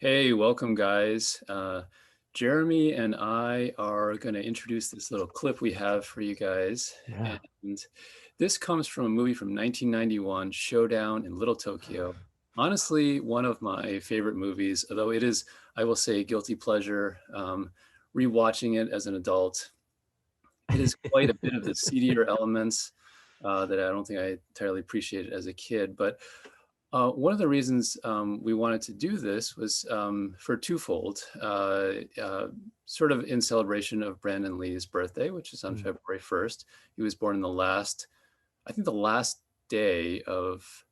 Hey, welcome, guys. Jeremy and I are going to introduce this little clip we have for you guys. Yeah. And this comes from a movie from 1991, Showdown in Little Tokyo. Honestly, one of my favorite movies, although it is, I will say, guilty pleasure. Rewatching it as an adult, it is quite a bit of the seedier elements that I don't think I entirely appreciated as a kid. But one of the reasons we wanted to do this was for twofold, sort of in celebration of Brandon Lee's birthday, which is on Mm. February 1st. He was born in I think the last day of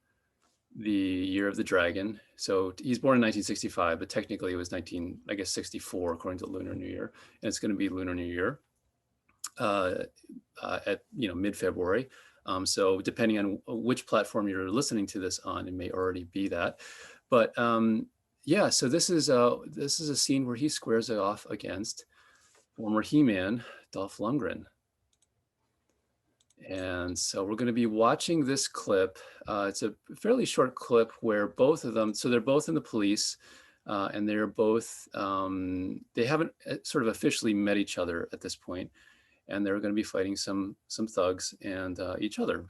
the year of the dragon. So he's born in 1965, but technically it was 64, according to Lunar New Year. And it's going to be Lunar New Year uh, at mid-February. So depending on which platform you're listening to this on, it may already be that. But yeah, so this is a scene where he squares it off against former He-Man Dolph Lundgren. And so we're going to be watching this clip. It's a fairly short clip where both of them, so they're both in the police, and they're both, they haven't sort of officially met each other at this point, and they're going to be fighting some thugs and each other.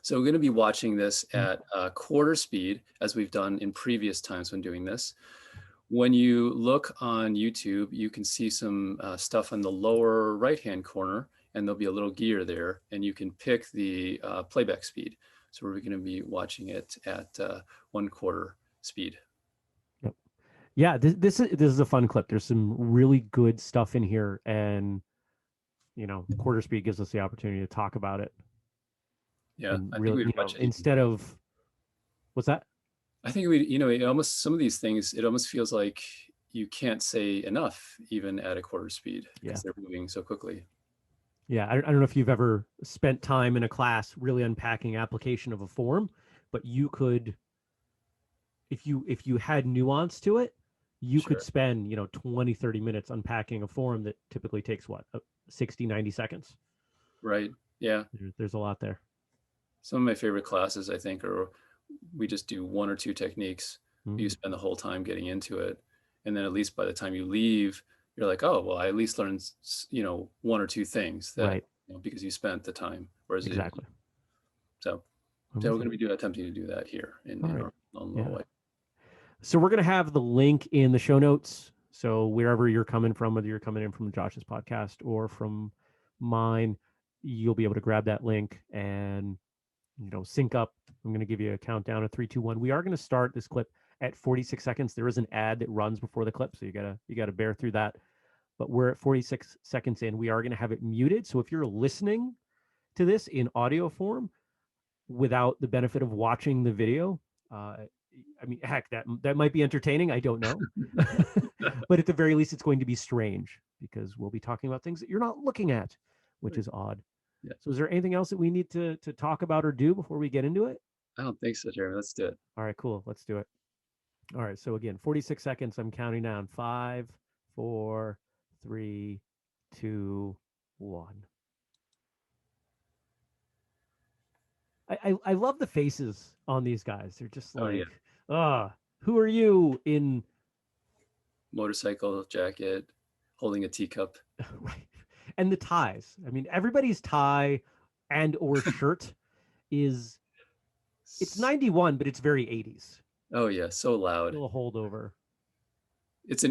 So we're going to be watching this Mm. at quarter speed, as we've done in previous times when doing this. When you look on YouTube, you can see some stuff in the lower right-hand corner, and there'll be a little gear there, and you can pick the playback speed. So we're going to be watching it at 1/4 speed. Yep. Yeah, this is a fun clip. There's some really good stuff in here, and quarter speed gives us the opportunity to talk about it. Yeah, And I think really, we'd watch it even. instead of what's that? I think it almost, some of these things, it almost feels like you can't say enough even at a quarter speed Yeah. because they're moving so quickly. Yeah, I don't know if you've ever spent time in a class really unpacking application of a form, but you could, if you had nuance to it, you could Sure. spend, 20, 30 minutes unpacking a form that typically takes what, 60, 90 seconds. Right. Yeah. There's a lot there. Some of my favorite classes, I think, are we just do one or two techniques. You Mm. spend the whole time getting into it. And then at least by the time you leave, you're like, oh, well, I at least learned, one or two things that, Right. because you spent the time. Whereas Exactly. so, I'm so we're with going you. to be attempting to do that here All in right. our own little Yeah. way. So we're going to have the link in the show notes. So wherever you're coming from, whether you're coming in from Josh's podcast or from mine, you'll be able to grab that link and, sync up. I'm going to give you a countdown of 3, 2, 1. We are going to start this clip at 46 seconds. There is an ad that runs before the clip, so you gotta bear through that. But we're at 46 seconds in. We are going to have it muted. So if you're listening to this in audio form without the benefit of watching the video, uh, I mean, heck, that might be entertaining. I don't know, but at the very least, it's going to be strange because we'll be talking about things that you're not looking at, which is odd. Yeah. So, is there anything else that we need to talk about or do before we get into it? I don't think so, Jeremy. Let's do it. All right, cool. Let's do it. All right. So again, 46 seconds. I'm counting down. 5, 4, 3, 2, 1. I love the faces on these guys. They're just Oh, yeah. like, who are you in Motorcycle jacket, holding a teacup. right? And the ties. I mean, everybody's tie and or shirt is it's 91, but it's very 80s. Oh, yeah. So loud. Still a holdover. It's a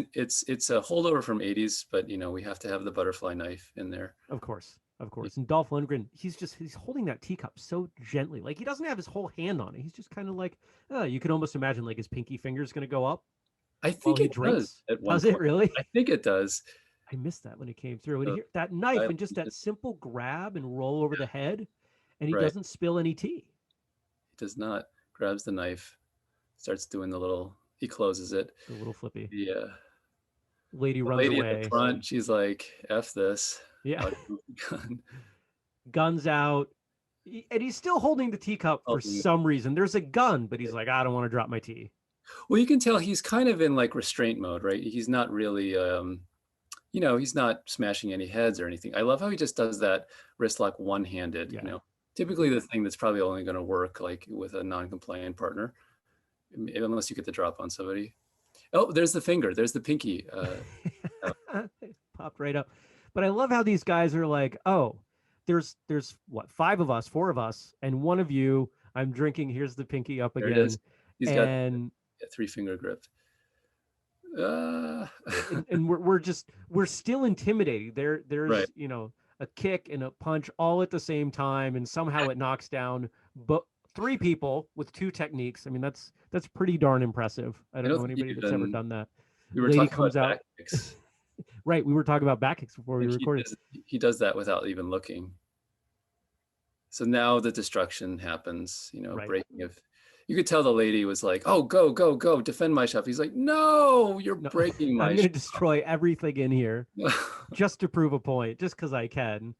holdover from 80s, but we have to have the butterfly knife in there. Of course. Of course. And Dolph Lundgren, he's holding that teacup so gently. Like he doesn't have his whole hand on it. He's just kind of like, you can almost imagine like his pinky finger's gonna go up I while think he it does drinks. at one Does it point. really? I think it does. I missed that when it came through. And The here that knife and just that silent- simple grab and roll over the head, and he Right. doesn't spill any tea. He does not. Grabs the knife, starts doing the little, he closes it. The little flippy. The Lady the runs lady at the away. front, she's like, F this. Yeah. Out with the gun. Guns out. And he's still holding the teacup for some reason. There's a gun, but he's like, I don't want to drop my tea. Well, you can tell he's kind of in like restraint mode, right? He's not really, he's not smashing any heads or anything. I love how he just does that wrist lock one-handed, Yeah. typically the thing that's probably only going to work like with a non-compliant partner, unless you get the drop on somebody. Oh, there's the finger. There's the pinky. It popped right up. But I love how these guys are like, oh, there's what, five of us, four of us, and one of you. I'm drinking. Here's the pinky up There it is. again, He's got and a three finger grip. Uh, and we're still intimidating. right. There's a kick and a punch all at the same time, and somehow it knocks down but three people with two techniques. I mean, that's pretty darn impressive. I I don't don't know think anybody that's ever even done that. we were Lady talking about comes out. back kicks. Right, we were talking about back kicks before I we think recorded. he does that without even looking. So now the destruction happens, Right. breaking of. You could tell the lady was like, "Oh, go, go, go, defend my shop." He's like, "No, you're No, breaking I'm my going to shop." destroy everything in here just to prove a point, just because I can.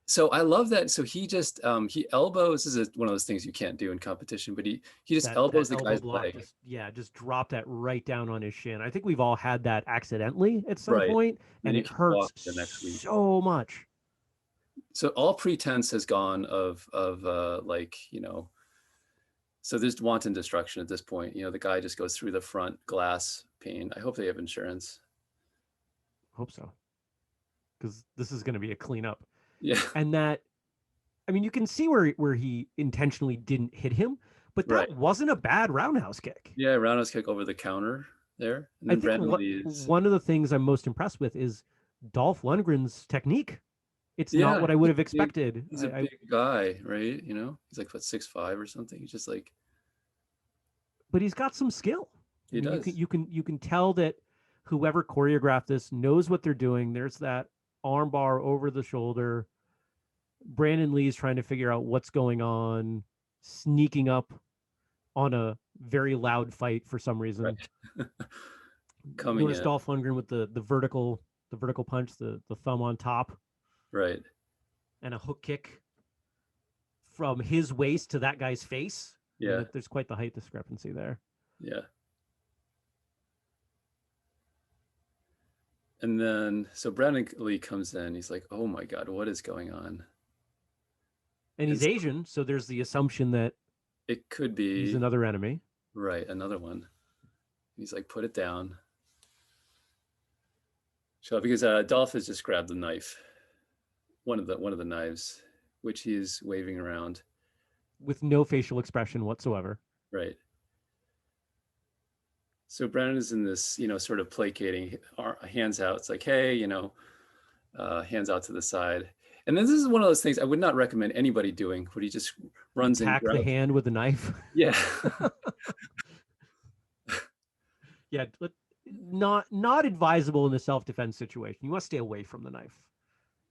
So I love that. So he just he elbows. This is one of those things you can't do in competition, but he just That elbows the elbow guy's block leg. just drop that right down on his shin. I think we've all had that accidentally at some Right. point, Then and you it can hurts walk the next week. so much. So all pretense has gone of like, so there's wanton destruction at this point. The guy just goes through the front glass pane. I hope they have insurance. Hope so, because this is going to be a cleanup. Yeah. And that, I mean, you can see where he intentionally didn't hit him, but that Right. wasn't a bad roundhouse kick. Yeah, roundhouse kick over the counter there. And I then think Brandon Lee's. one of the things I'm most impressed with is Dolph Lundgren's technique. It's not Yeah, what I would have expected. he's a big guy, right? He's like what, 6'5" or something. He's just like, But he's got some skill. I he mean, does. you can tell that whoever choreographed this knows what they're doing. There's that armbar over the shoulder. Brandon Lee's trying to figure out what's going on, sneaking up on a very loud fight for some reason. Right. Coming Notice in. Dolph Lundgren with the vertical punch, the thumb on top, Right. and a hook kick from his waist to that guy's face. I Yeah. mean, there's quite the height discrepancy there. Yeah. And then, so Brandon Lee comes in. He's like, "Oh my God, what is going on?" And he's And Asian, so there's the assumption that it could he's be, another enemy. right, another one. He's like, "Put it down." So because Dolph has just grabbed the knife, one of the knives, which he's waving around. With no facial expression whatsoever. Right. So Brandon is in this, sort of placating, hands out. It's like, hey, hands out to the side. And then this is one of those things I would not recommend anybody doing, where he just runs and Attack the grabs. hand with a knife. Yeah. Yeah, not advisable in a self-defense situation. You must stay away from the knife.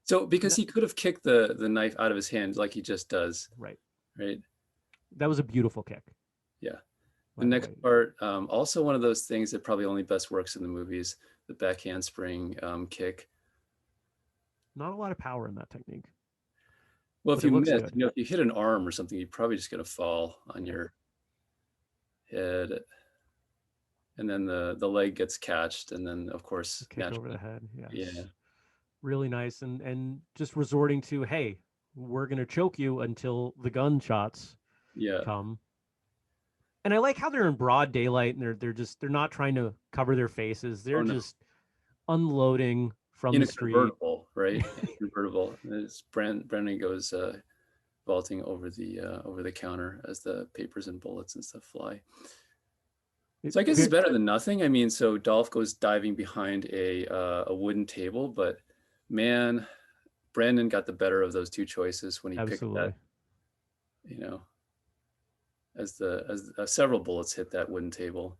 So because he could have kicked the knife out of his hand like he just does. Right. Right. That was a beautiful kick. Yeah. The next part, also one of those things that probably only best works in the movies, the back handspring kick. Not a lot of power in that technique. Well, if you miss, good. if you hit an arm or something, you're probably just going to fall on your head. And then the leg gets catched, and then of course kick over the head. Yes. Yeah. Really nice, and just resorting to, hey, we're gonna choke you until the gunshots come. And I like how they're in broad daylight, and they're not trying to cover their faces. They're just unloading from the street. Convertible, right? Convertible. Brandon goes vaulting over the counter as the papers and bullets and stuff fly. So I guess it's better than nothing. I mean, so Dolph goes diving behind a wooden table, but man, Brandon got the better of those two choices when he picked that. As several bullets hit that wooden table.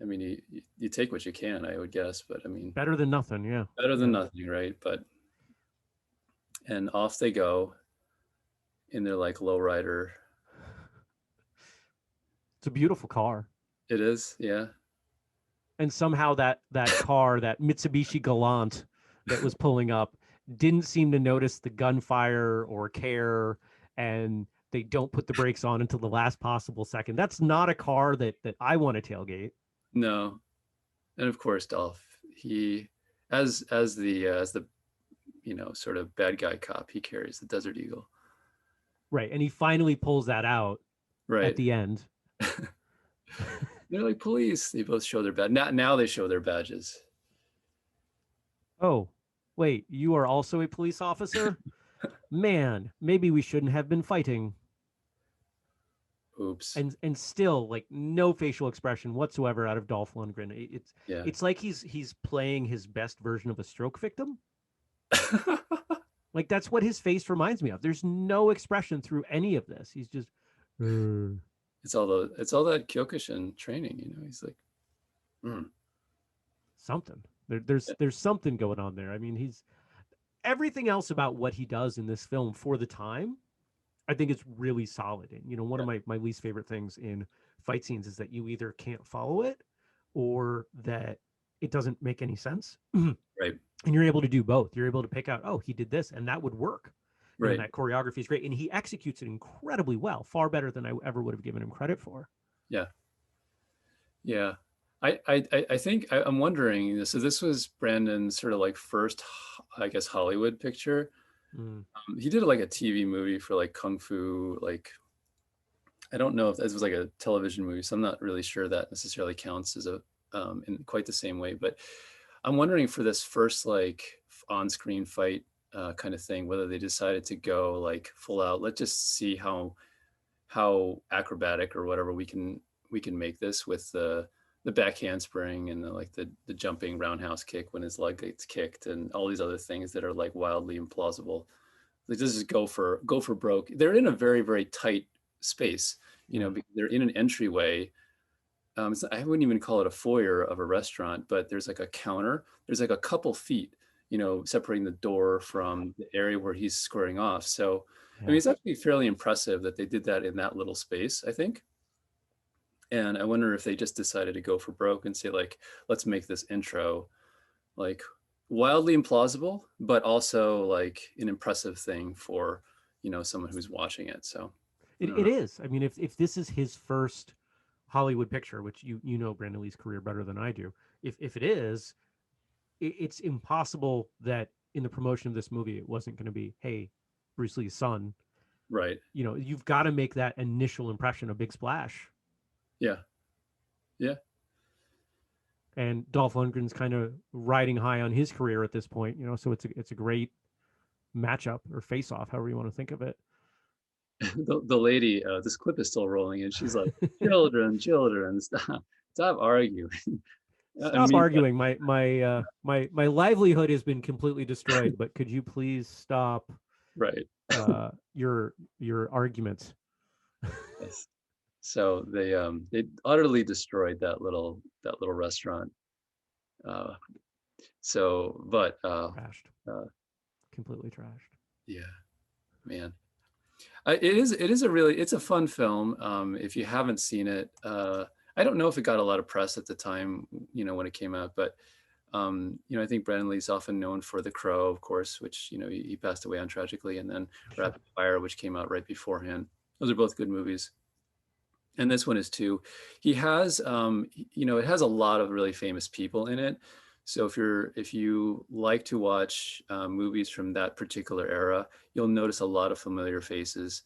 I mean, you take what you can, I would guess, but I mean, better than nothing, yeah. Better than nothing, right? And off they go in their like lowrider. It's a beautiful car. It is, yeah. And somehow that car, that Mitsubishi Galant that was pulling up, didn't seem to notice the gunfire or care, and they don't put the brakes on until the last possible second. That's not a car that I want to tailgate. No. And of course, Dolph, he as the sort of bad guy cop, he carries the Desert Eagle. Right. And he finally pulls that out at the end. They're like police. They both show their badge. Now they show their badges. Oh, wait, you are also a police officer? Man, maybe we shouldn't have been fighting. Oops. And still like no facial expression whatsoever out of Dolph Lundgren. Yeah. It's like he's playing his best version of a stroke victim. Like that's what his face reminds me of. There's no expression through any of this. He's just It's all that Kyokushin training, you know. He's like, mm. something. Yeah, There's something going on there. I mean, he's everything else about what he does in this film for the time. I think it's really solid. And you know, one yeah, of my least favorite things in fight scenes is that you either can't follow it or that it doesn't make any sense. And right, you're able to do both. You're able to pick out, oh, he did this and that would work. You know, and right. that choreography is great. And he executes it incredibly well, far better than I ever would have given him credit for. Yeah, yeah. I think I'm wondering. So this was Brandon's sort of like first, I guess, Hollywood picture. Mm, He did like a TV movie for like Kung Fu. Like I don't know if this was like a television movie, so I'm not really sure that necessarily counts as a in quite the same way. But I'm wondering for this first like on-screen fight kind of thing, whether they decided to go like full out. Let's just see how acrobatic or whatever we can make this with the back handspring and the jumping roundhouse kick when his leg gets kicked and all these other things that are like wildly implausible. Like this is go for broke. They're in a very very tight space, you know, yeah. because they're in an entryway. I wouldn't even call it a foyer of a restaurant, but there's like a counter. There's like a couple feet, you know, separating the door from the area where he's squaring off. So, I mean, Yeah. it's actually fairly impressive that they did that in that little space, I think. And I wonder if they just decided to go for broke and say, like, let's make this intro like wildly implausible, but also like an impressive thing for, you know, someone who's watching it. So, I don't It know. is. I mean, if this is his first Hollywood picture, which you know Brandon Lee's career better than I do, if it is, it's impossible that in the promotion of this movie it wasn't going to be, hey, Bruce Lee's son. Right. You know, you've got to make that initial impression a big splash. Yeah. Yeah. And Dolph Lundgren's kind of riding high on his career at this point, you know, so it's a great matchup or face off, however you want to think of it. The lady, this clip is still rolling, and she's like, "Children, children, stop arguing." I Stop mean, arguing. My livelihood has been completely destroyed, but could you please stop right? your arguments? Yes. So they utterly destroyed that little restaurant. Uh, but Trashed. uh, Completely trashed. yeah, man, it is a really it's a fun film. If you haven't seen it, I don't know if it got a lot of press at the time, you know, when it came out, but you know, I think Brandon Lee's often known for The Crow, of course, which, you know, he passed away on tragically, and then Sure. Rapid Fire, which came out right beforehand. Those are both good movies. And this one is too. He has, you know, it has a lot of really famous people in it. So if you like to watch movies from that particular era, you'll notice a lot of familiar faces.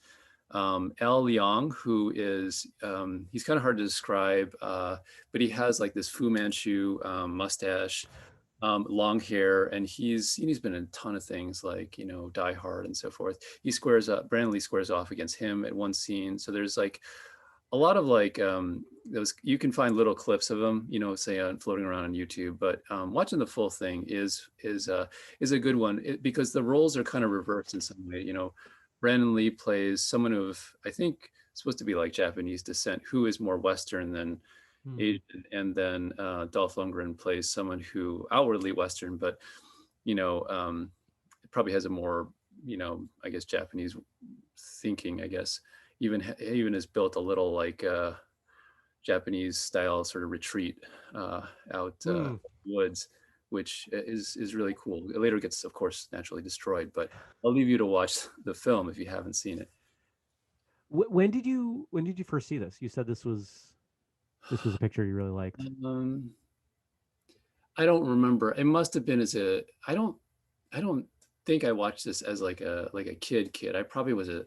Al Leong, who is he's kind of hard to describe, but he has like this Fu Manchu mustache, long hair, and he's been in a ton of things like, you know, Die Hard and so forth. He squares up. Brandon Lee squares off against him at one scene. So there's like a lot of like those you can find little clips of them, you know, say floating around on YouTube, but watching the full thing is a good one because the roles are kind of reversed in some way. You know, Brandon Lee plays someone of I think supposed to be like Japanese descent who is more Western than Hmm. Asian, and then Dolph Lundgren plays someone who outwardly Western, but you know, probably has a more, you know, I guess Japanese thinking, I guess. Even has built a little like Japanese style sort of retreat out Hmm. woods, which is really cool. It later gets, of course, naturally destroyed, but I'll leave you to watch the film if you haven't seen it. When did you first see this? You said this was a picture you really liked. Um, I don't remember. It must have been as a. I don't think I watched this as like a kid. I probably was a,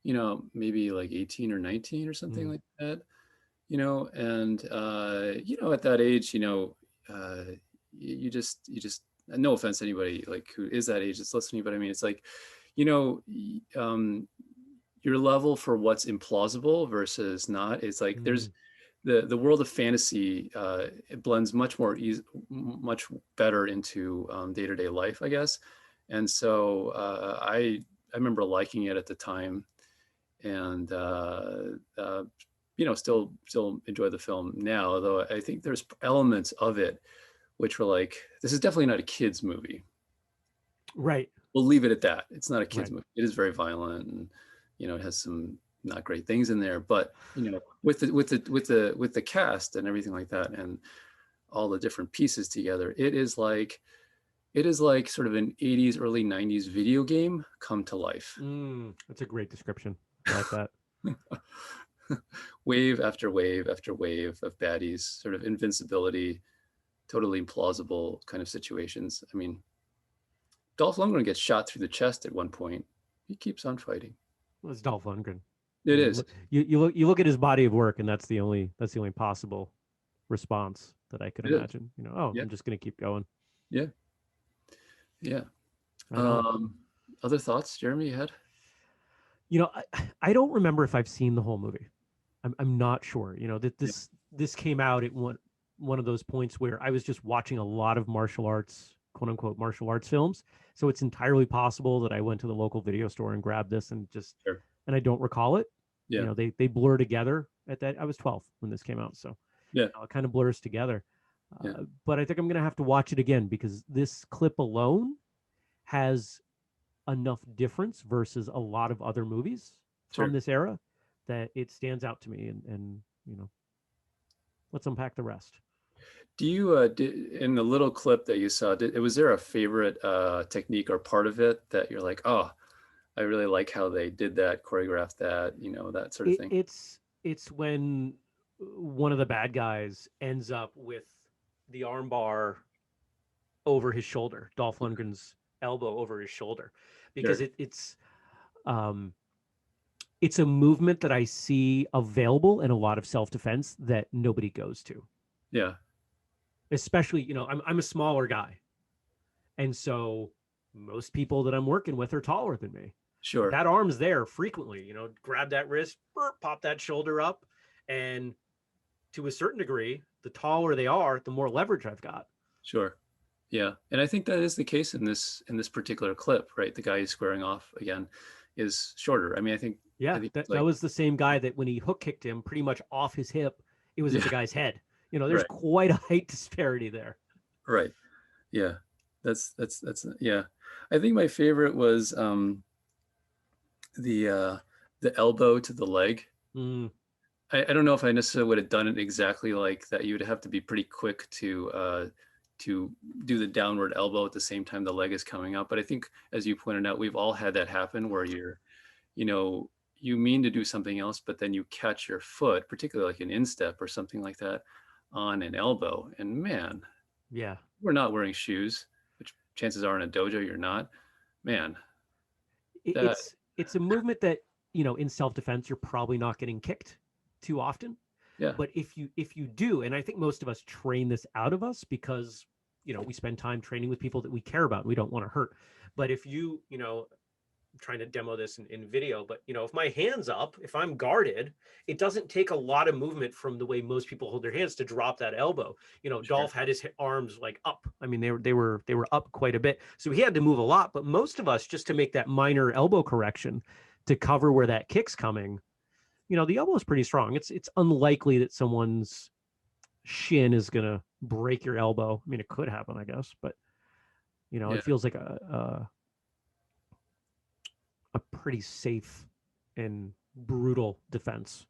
you know, maybe like 18 or 19 or something Hmm. like that. and at that age, you just, no offense to anybody like who is that age that's listening, but I mean, it's like, you know, your level for what's implausible versus not, it's like there's Mm, the world of fantasy, it blends much more much better into day-to-day life, I guess. And so I remember liking it at the time, and still enjoy the film now, although I think there's elements of it which were like, this is definitely not a kids movie. right, We'll leave it at that. It's not a kids right. movie. It is very violent, and it has some not great things in there, but with the cast and everything like that, and all the different pieces together, it is like sort of an 80s early 90s video game come to life. That's a great description. I like that. Wave after wave after wave of baddies, sort of invincibility, totally implausible kind of situations. I mean, Dolph Lundgren gets shot through the chest at one point. He keeps on fighting. Well, it's Dolph Lundgren. I It mean, is. you look at his body of work, and that's the only possible response that I could It is. imagine. Oh, Yeah. I'm just gonna keep going. Yeah. Yeah. Right on. Um, Other thoughts, Jeremy, you had? I don't remember if I've seen the whole movie. I'm not sure. That Yeah. this came out at one of those points where I was just watching a lot of martial arts, quote unquote, martial arts films. So it's entirely possible that I went to the local video store and grabbed this Sure. and I don't recall it. Yeah. They blur together at that. I was 12 when this came out, so Yeah. it kind of blurs together. Yeah. But I think I'm gonna have to watch it again because this clip alone has enough difference versus a lot of other movies from Sure. this era that it stands out to me. And let's unpack the rest. Do you in the little clip that you saw, was there a favorite technique or part of it that you're like, oh, I really like how they did that, choreographed that, that sort of it, thing? it's it's when one of the bad guys ends up with the armbar over his shoulder, Dolph Lundgren's elbow over his shoulder, because Sure. um it's a movement that I see available in a lot of self-defense that nobody goes to. Yeah. Especially, I'm a smaller guy. And so most people that I'm working with are taller than me. Sure. That arm's there frequently, grab that wrist, pop that shoulder up. And to a certain degree, the taller they are, the more leverage I've got. Sure. Yeah. And I think that is the case in this particular clip, right? The guy he's squaring off again is shorter. I mean, I Yeah, think that, it's that like, was the same guy that when he hook kicked him pretty much off his hip, it was at yeah, the guy's head. There's right. quite a height disparity there. Right. Yeah. That's yeah. I think my favorite was the uh the elbow to the leg. Mm, I don't know if I necessarily would have done it exactly like that. You would have to be pretty quick to do the downward elbow at the same time the leg is coming up. But I think, as you pointed out, we've all had that happen where you know, you mean to do something else, but then you catch your foot, particularly like an instep or something like that, on an elbow. And man, yeah. we're not wearing shoes, which chances are in a dojo you're not. Man, It, that it's it's a movement that, in self-defense, you're probably not getting kicked too often. yeah, But if you do, and I think most of us train this out of us because we spend time training with people that we care about and we don't want to hurt. But if I'm trying to demo this in video, but if my hands up, if I'm guarded, it doesn't take a lot of movement from the way most people hold their hands to drop that elbow. sure, Dolph had his arms like up. I mean, they were up quite a bit, so he had to move a lot. But most of us, just to make that minor elbow correction to cover where that kick's coming, the elbow is pretty strong. It's unlikely that someone's shin is gonna break your elbow. I mean, it could happen, I guess, but yeah, it feels like a pretty safe and brutal defense.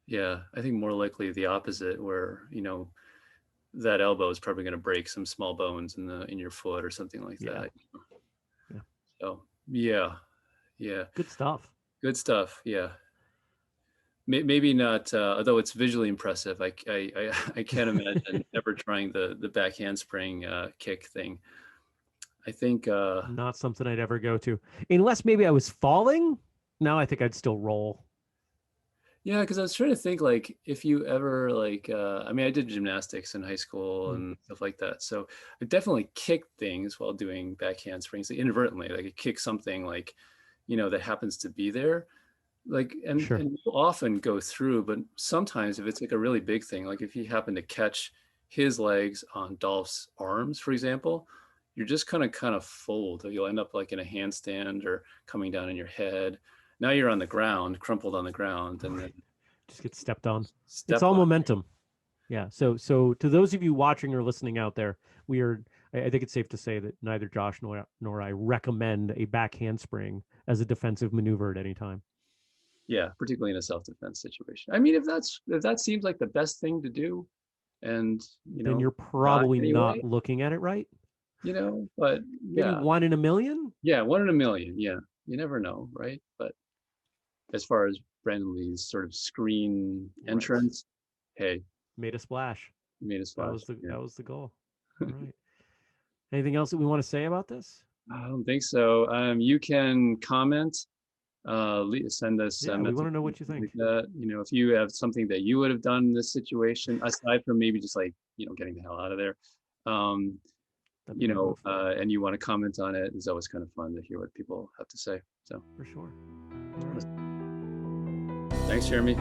yeah. I think more likely the opposite, where that elbow is probably going to break some small bones in your foot or something like Yeah. that. Yeah. So yeah, yeah, Good stuff. good stuff. Yeah, maybe not. Although it's visually impressive, I can't imagine ever trying the back handspring kick thing. I think Not something I'd ever go to. Unless maybe I was falling. No, I think I'd still roll. Yeah, because I was trying to think like if you ever like I mean I did gymnastics in high school Mm, and stuff like that. So I definitely kicked things while doing back handsprings like, inadvertently. Like I kick something like, that happens to be there. Like sure. and you'll often go through, but sometimes if it's like a really big thing, like if you happen to catch his legs on Dolph's arms, for example, you're just kind of fold. You'll end up like in a handstand or coming down in your head. Now you're on the ground, crumpled on the ground, and then Right. Just get stepped on. It's step all on. momentum. Yeah. So to those of you watching or listening out there, we are. I think it's safe to say that neither Josh nor I recommend a back handspring as a defensive maneuver at any time. Yeah, particularly in a self-defense situation. I mean, if that seems like the best thing to do, and Then you're die probably not anyway, looking at it right. but Maybe yeah, 1 in a million. yeah, 1 in a million. Yeah, you never know, right? But as far as Brandon Lee's sort of screen Right. entrance, hey, Made a splash. you made a That splash. was the Yeah, that was the goal. All right. Anything else that we want to say about this? I don't think so. You can comment, send us a Yeah, we want message to know what you like think. that. If you have something that you would have done in this situation, aside from maybe just like getting the hell out of there. Um, That'd be my move and you want to comment on it, it's always kind of fun to hear what people have to say. So for sure. All right. thanks, Jeremy.